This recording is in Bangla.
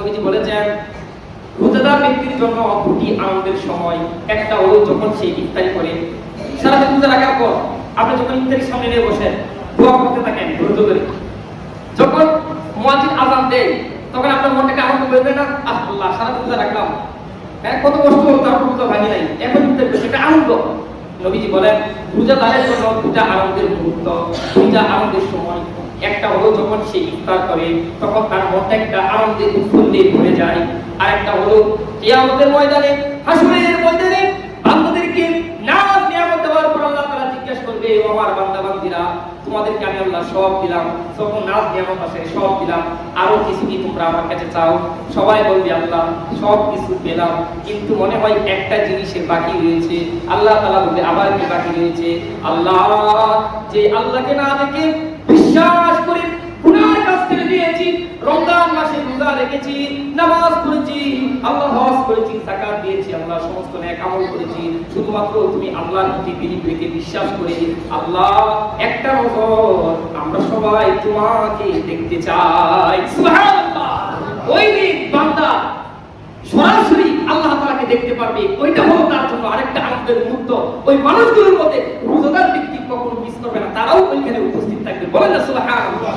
নবীজি বলেছেন রোজাদার ব্যক্তির জন্য দুটি আনন্দের সময়, একটা হলো যখন সে ইফতারি করে, সারা দিন রোজা রাখার পর আপনি যখন ইফতারির সামনে নিয়ে বসেন দোয়া করতে থাকেন ধৈর্য ধরে, যখন মুয়াজ্জিন আযান দেয় তখন আপনার মনটাকে আনন্দ করবে না? আল্লাহ সারা দিন রোজা রাখলাম, হ্যাঁ কত কষ্ট হলো, তারপর রোজা ভাঙি নাই, এখন ইফতার করছে, এটা আনন্দ। নবীজি বলেন রোজাদারের জন্য দুটা আনন্দের মুহূর্ত, দুটা আনন্দের সময়, একটা হলো যখন সে ইফতার করে তখন তার মনটা একটা আনন্দে উৎফুল্লে ভরে যায়, আর একটা হলো কিয়ামতের ময়দানে, হাসরের ময়দানে বান্দাদেরকে নাজ নিয়ামত দেওয়ার পর আল্লাহ তাআলা জিজ্ঞাসা করবে, ও আমার বান্দা বান্দীরা তোমাদেরকে আমি আল্লাহ সব দিলাম, যখন নাজ নিয়ামত আসে সব দিলাম, আরো কিছু কি তোমরা আমার কাছে চাও? সবাই বলবে আল্লাহ সব কিছু পেলাম, কিন্তু মনে হয় একটা জিনিসের বাকি রয়েছে। আল্লাহ তাআলা বলবে আবার কি বাকি রয়েছে? আল্লাহ যে আল্লাহকে না দেখে বিশ্বাস করে গুনার কাজ ছেড়ে দিয়েছি, রমজান মাসে রোজা রেখেছি, নামাজ পড়েছি, আল্লাহ হজ করেছি, যাকাত দিয়েছি, আল্লাহ সমস্ত নেক আমল করেছি, শুধুমাত্র তুমি আল্লাহর প্রতি বিলীন রেখে বিশ্বাস করে আল্লাহ একটা নজর আমরা সবাই তোমাকে দেখতে চাই। সুবহানাল্লাহ। ওই দিন বান্দা সরাসরি আল্লাহ তাআলাকে দেখতে পারবে, ওইটা হলো তার জন্য আরেকটা আনন্দের মুহূর্ত। ওই মানুষগুলোর মধ্যে রোজাদার ব্যক্তি কখনো মিস করবে না, তারাও ওইখানে উপস্থিত থাকবে। বলেন না সুবহানাল্লাহ।